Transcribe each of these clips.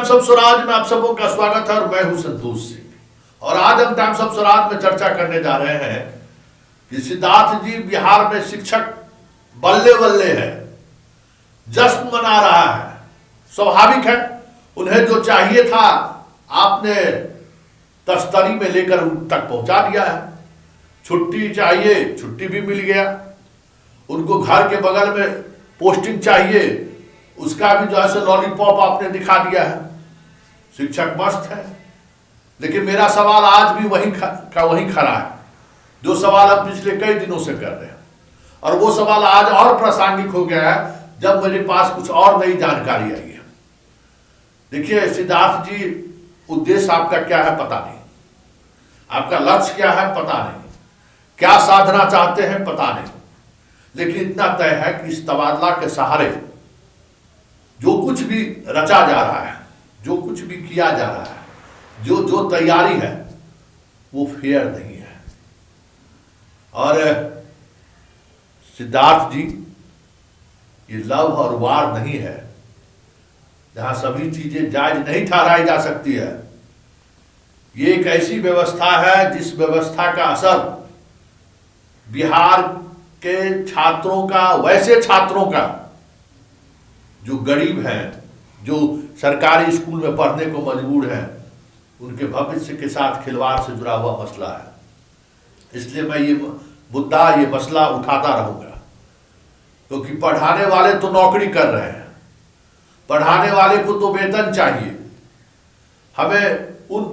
Times of Swaraj में आप सबों का स्वागत है और मैं हूं संतोष सिंह। और आज हम टाइम्स ऑफ स्वराज में चर्चा करने जा रहे हैं कि सिद्धार्थ जी बिहार में शिक्षक बल्ले बल्ले है, जश्न मना रहा है। स्वाभाविक है, उन्हें जो चाहिए था आपने तस्तरी में लेकर उन तक पहुंचा दिया है। छुट्टी चाहिए, छुट्टी भी मिल गया। उनको घर के बगल में पोस्टिंग चाहिए, उसका भी जो है लॉलीपॉप आपने दिखा दिया है। शिक्षक मस्त है, लेकिन मेरा सवाल आज भी वही खड़ा है जो सवाल हम पिछले कई दिनों से कर रहे हैं, और वो सवाल आज और प्रासंगिक हो गया है जब मेरे पास कुछ और नई जानकारी आई है। देखिए सिद्धार्थ जी, उद्देश्य आपका क्या है पता नहीं, आपका लक्ष्य क्या है पता नहीं, क्या साधना चाहते हैं पता नहीं, लेकिन इतना तय है कि इस तबादला के सहारे जो कुछ भी रचा जा रहा है, जो कुछ भी किया जा रहा है, जो तैयारी है वो फेयर नहीं है। और सिद्धार्थ जी, ये लव और वार नहीं है जहां सभी चीजें जायज नहीं ठहराई जा सकती है। ये एक ऐसी व्यवस्था है जिस व्यवस्था का असर बिहार के छात्रों का, वैसे छात्रों का जो गरीब हैं, जो सरकारी स्कूल में पढ़ने को मजबूर हैं, उनके भविष्य के साथ खिलवाड़ से जुड़ा हुआ मसला है। इसलिए मैं ये मुद्दा, ये मसला उठाता रहूंगा, क्योंकि पढ़ाने वाले तो नौकरी कर रहे हैं, पढ़ाने वाले को तो वेतन चाहिए। हमें उन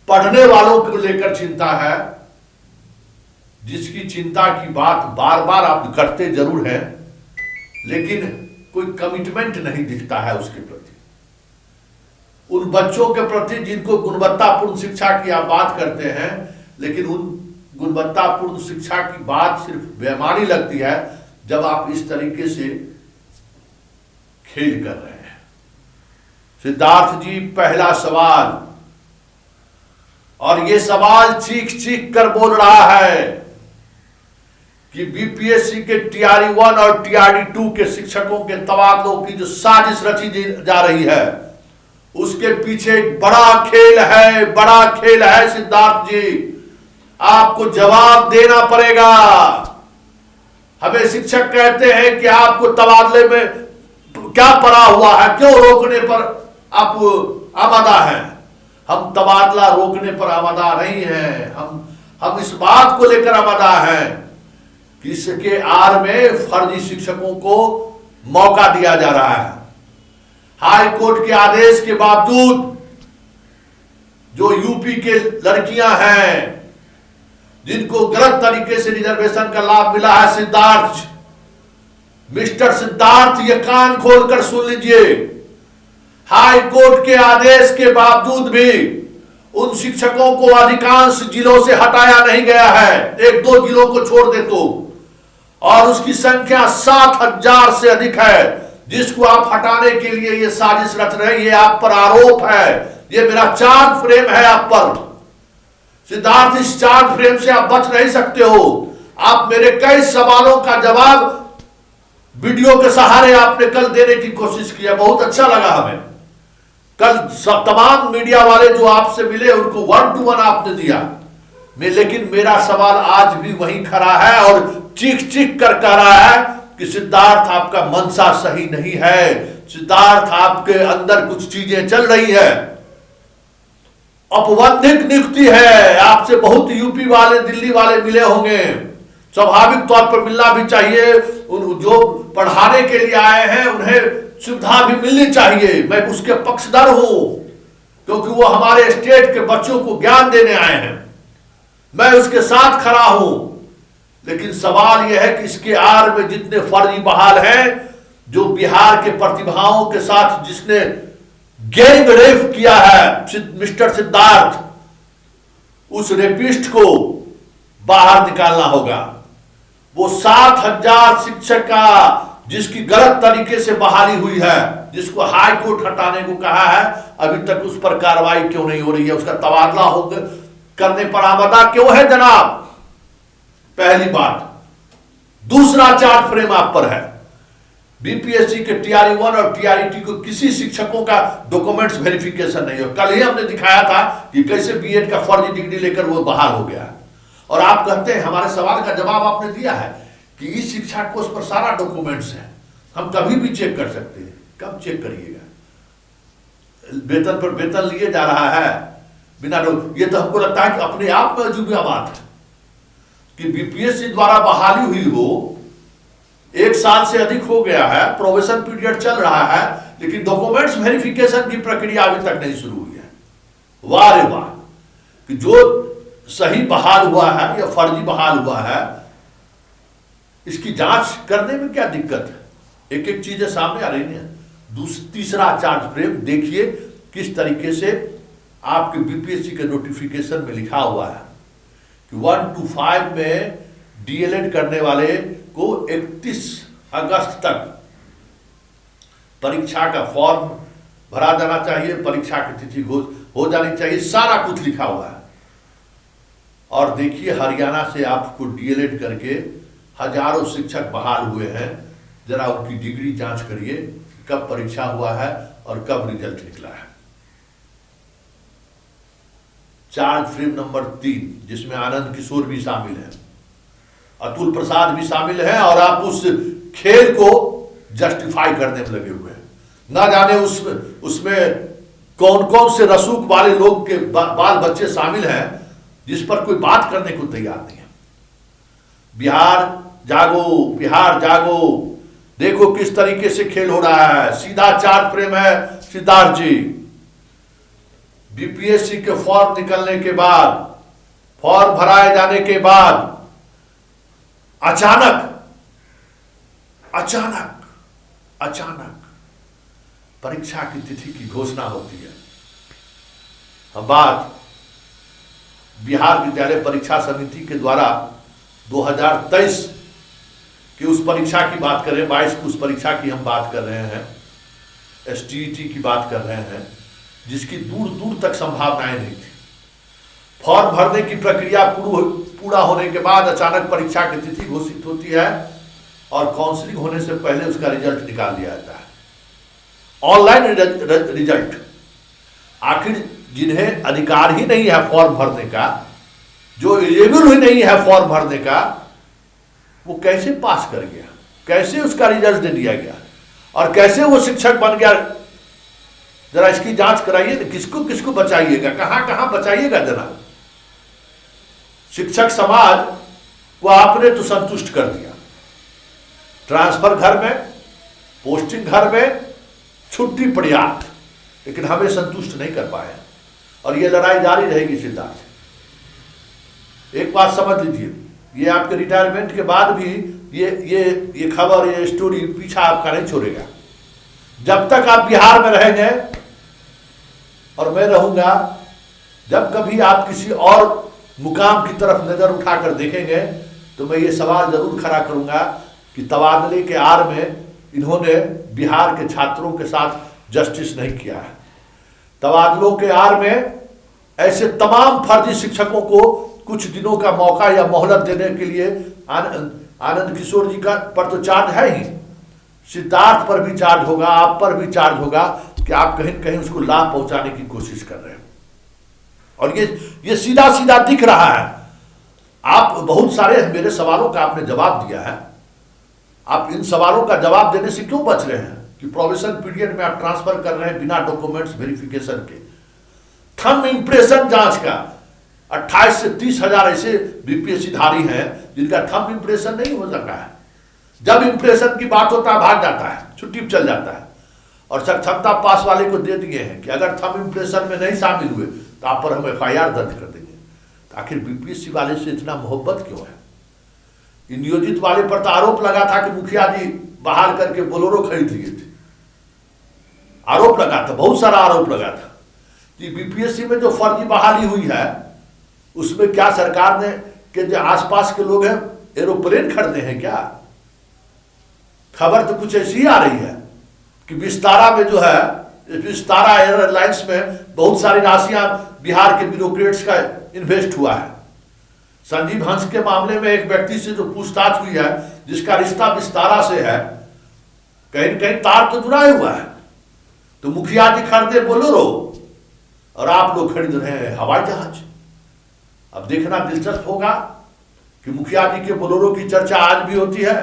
पढ़ने वालों को लेकर चिंता है जिसकी चिंता की बात बार बार आप करते जरूर हैं, लेकिन कोई कमिटमेंट नहीं दिखता है उसके प्रति। उन बच्चों के प्रति जिनको गुणवत्तापूर्ण शिक्षा की आप बात करते हैं, लेकिन उन गुणवत्तापूर्ण शिक्षा की बात सिर्फ बेईमानी लगती है जब आप इस तरीके से खेल कर रहे हैं। सिद्धार्थ जी, पहला सवाल, और ये सवाल चीख चीख कर बोल रहा है कि बीपीएससी के टीआरई 1 और टीआरई 2 के शिक्षकों के तबादलों की जो साजिश रची जा रही है, उसके पीछे एक बड़ा खेल है, बड़ा खेल है। सिद्धार्थ जी, आपको जवाब देना पड़ेगा। हमें शिक्षक कहते हैं कि आपको तबादले में क्या पड़ा हुआ है, क्यों रोकने पर आप आमादा हैं। हम तबादला रोकने पर आमादा नहीं हैं, हम इस बात को लेकर आमादा हैं कि इसके आड़ में फर्जी शिक्षकों को मौका दिया जा रहा है। हाई कोर्ट के आदेश के बावजूद जो यूपी के लड़कियां हैं जिनको गलत तरीके से रिजर्वेशन का लाभ मिला है, सिद्धार्थ, मिस्टर सिद्धार्थ, ये कान खोलकर सुन लीजिए। हाई कोर्ट के आदेश के बावजूद भी उन शिक्षकों को अधिकांश जिलों से हटाया नहीं गया है, 1-2 जिलों को छोड़ दे तो, और उसकी संख्या 7,000 से अधिक है जिसको आप हटाने के लिए ये साजिश रच रहे हैं। ये आप पर आरोप है, ये मेरा चार्ज फ्रेम है आप पर। सिद्धार्थ, इस चार्ज फ्रेम से आप बच नहीं सकते हो। आप मेरे कई सवालों का जवाब वीडियो के सहारे आपने कल देने की कोशिश किया, बहुत अच्छा लगा हमें। कल तमाम मीडिया वाले जो आपसे मिले उनको 1-to-1 आपने दिया, लेकिन मेरा सवाल आज भी वही खड़ा है और चीख चीख कर कह रहा है कि सिद्धार्थ, आपका मनसा सही नहीं है। सिद्धार्थ, आपके अंदर कुछ चीजें चल रही है, औपबंधिक नियुक्ति है। आपसे बहुत यूपी वाले, दिल्ली वाले मिले होंगे, स्वाभाविक तौर पर मिलना भी चाहिए। जो पढ़ाने के लिए आए हैं उन्हें सुविधा भी मिलनी चाहिए, मैं उसके पक्षधर हूं, क्योंकि वो हमारे स्टेट के बच्चों को ज्ञान देने आए हैं, मैं उसके साथ खड़ा हूं। लेकिन सवाल यह है कि इसके आड़ में जितने फर्जी बहाल हैं, जो बिहार के प्रतिभाओं के साथ जिसने गैंग रेप किया है मिस्टर सिद्धार्थ, उस रेपिस्ट को बाहर निकालना होगा। वो 7,000 शिक्षक का जिसकी गलत तरीके से बहाली हुई है, जिसको हाई कोर्ट हटाने को कहा है, अभी तक उस पर कार्रवाई क्यों नहीं हो रही है, उसका तबादला करने पर आमादा क्यों है जनाब? पहली बात। दूसरा चार्ज फ्रेम आप पर है बीपीएससी के टीआरई 1 और टीआरई 2 को किसी शिक्षकों का डॉक्यूमेंट्स वेरिफिकेशन नहीं हो। कल ही हमने दिखाया था कि कैसे बीएड का फर्जी डिग्री लेकर वो बहाल हो गया। और आप कहते हैं, हमारे सवाल का जवाब आपने दिया है कि इस शिक्षा कोर्स पर सारा डॉक्यूमेंट्स है, हम कभी भी चेक कर सकते हैं। कब चेक करिएगा? वेतन पर वेतन लिए जा रहा है बिना ये तो हमको लगता है कि अपने आप में अजूबा बात है कि बीपीएससी द्वारा बहाली हुई हो, 1 साल से अधिक हो गया है, प्रोबेशन पीरियड चल रहा है, लेकिन डॉक्यूमेंट्स वेरिफिकेशन की प्रक्रिया अभी तक नहीं शुरू हुई है। वाह रे वाह, कि जो सही बहाल हुआ है या फर्जी बहाल हुआ है, इसकी जांच करने में क्या दिक्कत है? एक एक चीजें सामने आ रही हैं। तीसरा चार्ज फ्रेम देखिए किस तरीके से आपके बीपीएससी के नोटिफिकेशन में लिखा हुआ है कि 1 to 5 में डीएलएड करने वाले को 31 अगस्त तक परीक्षा का फॉर्म भरा जाना चाहिए, परीक्षा की तिथि हो जानी चाहिए, सारा कुछ लिखा हुआ है। और देखिए हरियाणा से आपको डीएलएड करके हजारों शिक्षक बहाल हुए हैं। जरा उनकी डिग्री जांच करिए, कब परीक्षा हुआ है और कब रिजल्ट निकला है। चार्ज फ्रेम नंबर 3, जिसमें आनंद किशोर भी शामिल है, अतुल प्रसाद भी शामिल है, और आप उस खेल को जस्टिफाई करने में लगे हुए हैं। ना जाने उसमें कौन कौन से रसूख वाले लोग के बाल बच्चे शामिल हैं, जिस पर कोई बात करने को तैयार नहीं है। बिहार जागो, बिहार जागो, देखो किस तरीके से खेल हो रहा है। सीधा चार्ज फ्रेम है सिद्धार्थ जी। बीपीएससी के फॉर्म निकलने के बाद, फॉर्म भराए जाने के बाद अचानक परीक्षा की तिथि की घोषणा होती है। हम बात बिहार विद्यालय परीक्षा समिति के द्वारा 2023 की उस परीक्षा की बात करें, 22 की उस परीक्षा की हम बात कर रहे हैं, एसटीईटी की बात कर रहे हैं, जिसकी दूर दूर तक संभावनाएं नहीं थी। फॉर्म भरने की प्रक्रिया पूरा होने के बाद अचानक परीक्षा की तिथि घोषित होती है और काउंसलिंग होने से पहले उसका रिजल्ट निकाल दिया जाता है, ऑनलाइन रिजल्ट। आखिर जिन्हें अधिकार ही नहीं है फॉर्म भरने का, जो एलिजिबल ही नहीं है फॉर्म भरने का, वो कैसे पास कर गया, कैसे उसका रिजल्ट दे दिया गया और कैसे वो शिक्षक बन गया? जरा इसकी जांच कराइए ना, किसको किसको बचाइएगा, कहां कहां बचाइएगा जरा। शिक्षक समाज को आपने तो संतुष्ट कर दिया, ट्रांसफर घर में, पोस्टिंग घर में, छुट्टी पर्याप्त, लेकिन हमें संतुष्ट नहीं कर पाए और ये लड़ाई जारी रहेगी सिद्धार्थ। एक बात समझ लीजिए, ये आपके रिटायरमेंट के बाद भी ये खबर, ये स्टोरी पीछा आपका नहीं छोड़ेगा। जब तक आप बिहार में रहेंगे और मैं रहूंगा, जब कभी आप किसी और मुकाम की तरफ नजर उठाकर देखेंगे तो मैं ये सवाल जरूर खड़ा करूंगा कि तबादले के आड़ में इन्होंने बिहार के छात्रों के साथ जस्टिस नहीं किया है। तबादलों के आड़ में ऐसे तमाम फर्जी शिक्षकों को कुछ दिनों का मौका या मोहलत देने के लिए आनंद किशोर जी का पर तो चार्ज है ही, सिद्धार्थ पर भी चार्ज होगा, आप पर भी चार्ज होगा कि आप कहीं न कहीं उसको लाभ पहुंचाने की कोशिश कर रहे हैं। और ये सीधा सीधा दिख रहा है। आप बहुत सारे मेरे सवालों का आपने जवाब दिया है, आप इन सवालों का जवाब देने से क्यों बच रहे हैं कि प्रोबेशन पीरियड में आप ट्रांसफर कर रहे हैं बिना डॉक्यूमेंट्स वेरिफिकेशन के। थंब इंप्रेशन जांच का 28 से 30 हजार ऐसे बीपीएससी धारी हैं जिनका थंब इंप्रेशन नहीं हो सका है। जब इंप्रेशन की बात होता है भाग जाता है, छुट्टी चल जाता है। और सक्षमता पास वाले को दे दिए हैं कि अगर थंब इंप्रेशन में नहीं शामिल हुए तो आप पर हम एफआईआर दर्ज कर देंगे। तो आखिर बीपीएससी वाले से इतना मोहब्बत क्यों है? नियोजित वाले पर तो आरोप लगा था कि मुखिया जी बहाल करके बोलेरो खरीद लिए थे, आरोप लगा था, बहुत सारा आरोप लगा था। कि बीपीएससी में जो फर्जी बहाली हुई है उसमें क्या सरकार ने के जो आसपास के लोग हैं एरोप्लेन खरीदे हैं क्या? खबर तो कुछ ऐसी आ रही है कि विस्तारा में जो है, विस्तारा एयरलाइंस में बहुत सारी राशियां बिहार के ब्यूरोक्रेट्स का इन्वेस्ट हुआ है। संजीव हंस के मामले में एक व्यक्ति से जो पूछताछ हुई है जिसका रिश्ता विस्तारा से है, कहीं न कहीं तार तो जुड़ा हुआ है। तो मुखिया जी खरीदे बोलेरो और आप लोग खरीद रहे हैं हवाई जहाज। अब देखना दिलचस्प होगा कि मुखिया जी के बोलेरो की चर्चा आज भी होती है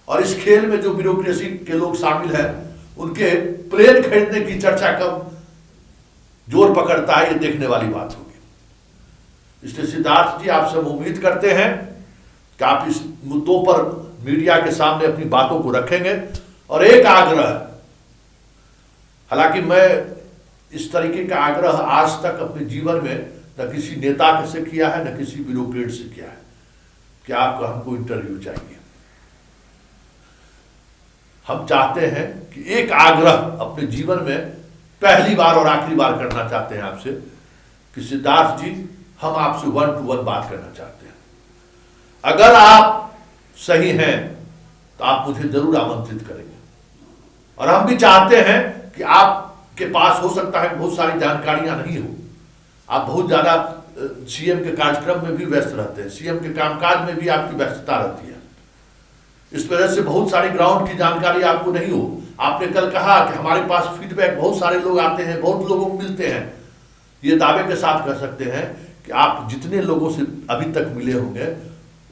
और इस खेल में जो ब्यूरोक्रेसी के लोग शामिल हैं उनके प्लेन खरीदने की चर्चा कब जोर पकड़ता है, ये देखने वाली बात होगी। इसलिए सिद्धार्थ जी, आपसे हम उम्मीद करते हैं कि आप इस मुद्दों पर मीडिया के सामने अपनी बातों को रखेंगे। और एक आग्रह, हालांकि मैं इस तरीके का आग्रह आज तक अपने जीवन में न किसी नेता से किया है न किसी ब्यूरोक्रेट से किया है कि आपको हमको इंटरव्यू चाहिए। हम चाहते हैं कि एक आग्रह अपने जीवन में पहली बार और आखिरी बार करना चाहते हैं आपसे कि सिद्धार्थ जी, हम आपसे 1 to 1 बात करना चाहते हैं। अगर आप सही हैं तो आप मुझे जरूर आमंत्रित करेंगे। और हम भी चाहते हैं कि आपके पास हो सकता है बहुत सारी जानकारियां नहीं हो, आप बहुत ज्यादा सीएम के कार्यक्रम में भी व्यस्त रहते हैं, सीएम के कामकाज में भी आपकी व्यस्तता रहती है, इस वजह से बहुत सारी ग्राउंड की जानकारी आपको नहीं हो। आपने कल कहा कि हमारे पास फीडबैक बहुत सारे लोग आते हैं, बहुत लोगों को मिलते हैं। ये दावे के साथ कह सकते हैं कि आप जितने लोगों से अभी तक मिले होंगे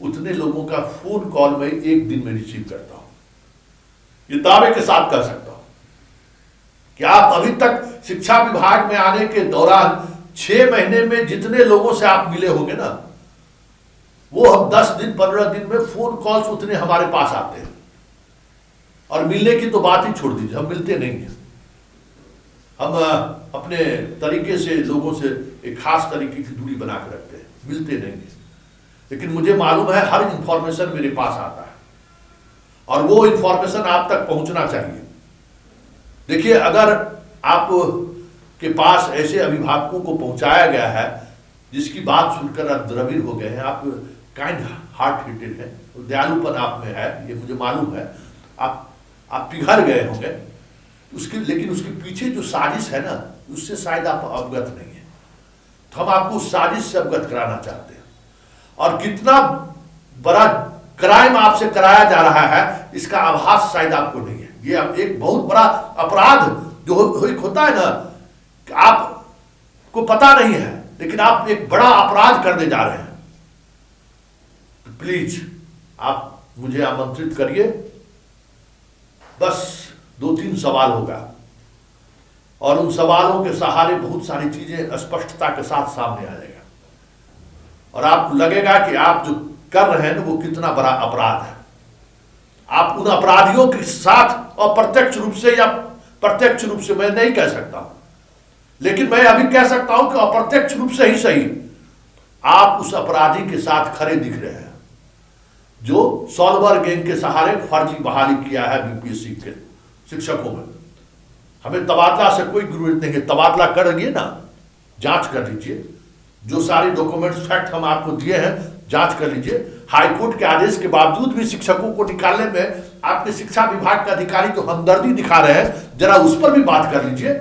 उतने लोगों का फोन कॉल में एक दिन में रिसीव करता हूं। ये दावे के साथ कह सकता हूं कि आप अभी तक शिक्षा विभाग में आने के दौरान 6 महीने में जितने लोगों से आप मिले होंगे ना, वो हम 10 दिन 15 दिन में फोन कॉल्स उतने हमारे पास आते हैं। और मिलने की तो बात ही छोड़ दीजिए, हम मिलते नहीं हैं। हम अपने तरीके से लोगों से एक खास तरीके की दूरी बना के रखते हैं, मिलते नहीं हैं। लेकिन मुझे मालूम है हर इंफॉर्मेशन मेरे पास आता है और वो इंफॉर्मेशन आप तक पहुंचना चाहिए। देखिए, अगर आप के पास ऐसे अभिभावकों को पहुंचाया गया है जिसकी बात सुनकर आप द्रविड़ हो गए हैं, आप काइंड हार्ट हिटेड है, दयालुपन आप में है, ये मुझे मालूम है, आप पिघल गए होंगे उसकी, लेकिन उसके पीछे जो साजिश है ना, उससे शायद आप अवगत नहीं है। तो हम आपको उस साजिश से अवगत कराना चाहते हैं और कितना बड़ा क्राइम आपसे कराया जा रहा है इसका आभास शायद आपको नहीं है। ये एक बहुत बड़ा अपराध जो होता है ना, कि आपको पता नहीं है लेकिन आप एक बड़ा अपराध करने जा रहे हैं। तो प्लीज आप मुझे आमंत्रित करिए। बस 2-3 सवाल होगा और उन सवालों के सहारे बहुत सारी चीजें स्पष्टता के साथ सामने आ जाएगा और आपको लगेगा कि आप जो कर रहे हैं ना वो कितना बड़ा अपराध है। आप उन अपराधियों के साथ अप्रत्यक्ष रूप से या प्रत्यक्ष रूप से, मैं नहीं कह सकता हूं, लेकिन मैं अभी कह सकता हूं कि अप्रत्यक्ष रूप से ही सही, आप उस अपराधी के साथ खड़े दिख रहे हैं जो सॉल्वर गैंग के सहारे फर्जी बहाली किया है बीपीएससी के शिक्षकों में। हमें तबादला से कोई जरूरत नहीं है, तबादला करेंगे ना, जांच कर लीजिए, जो सारे डॉक्यूमेंट्स फैक्ट हम आपको दिए हैं जांच कर लीजिए। हाईकोर्ट के आदेश के बावजूद भी शिक्षकों को निकालने में आपके शिक्षा विभाग के अधिकारी जो हमदर्दी दिखा रहे हैं, जरा उस पर भी बात कर लीजिए।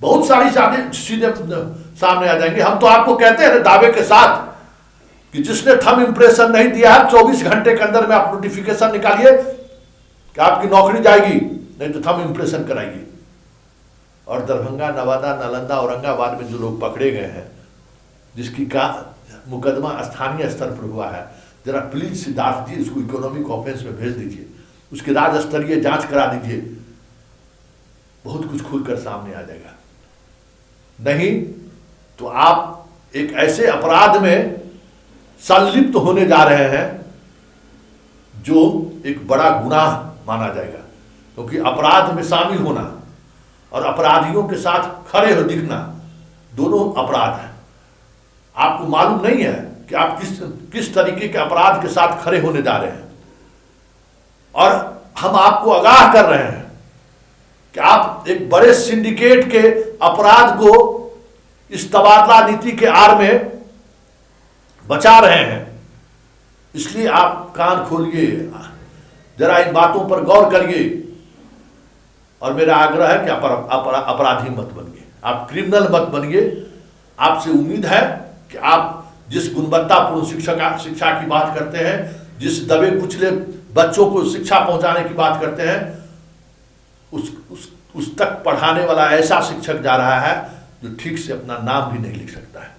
बहुत सारी चीजें सामने आ जाएंगे। हम तो आपको कहते हैं दावे के साथ कि जिसने थंब इंप्रेशन नहीं दिया है 24 घंटे के अंदर में आप नोटिफिकेशन निकालिए कि आपकी नौकरी जाएगी, नहीं तो थंब इंप्रेशन कराइए। और दरभंगा, नवादा, नालंदा, औरंगाबाद में जो लोग पकड़े गए हैं, जिसकी का मुकदमा स्थानीय स्तर पर हुआ है, जरा प्लीज सिद्धार्थ जी उसको इकोनॉमिक ऑफेंस में भेज दीजिए, उसकी राज्य स्तरीय जांच करा दीजिए, बहुत कुछ खुलकर सामने आ जाएगा। नहीं तो आप एक ऐसे अपराध में संलिप्त होने जा रहे हैं जो एक बड़ा गुनाह माना जाएगा, क्योंकि अपराध में शामिल होना और अपराधियों के साथ खड़े हो दिखना दोनों अपराध हैं। आपको मालूम नहीं है कि आप किस तरीके के अपराध के साथ खड़े होने जा रहे हैं और हम आपको आगाह कर रहे हैं कि आप एक बड़े सिंडिकेट के अपराध को इस तबादला नीति के आड़ में बचा रहे हैं। इसलिए आप कान खोलिए, जरा इन बातों पर गौर करिए और मेरा आग्रह है कि अपराधी मत बनिए, आप क्रिमिनल मत बनिए। आपसे उम्मीद है कि आप जिस गुणवत्तापूर्ण शिक्षा की बात करते हैं, जिस दबे कुचले बच्चों को शिक्षा पहुंचाने की बात करते हैं, उस तक पढ़ाने वाला ऐसा शिक्षक जा रहा है जो ठीक से अपना नाम भी नहीं लिख सकता है।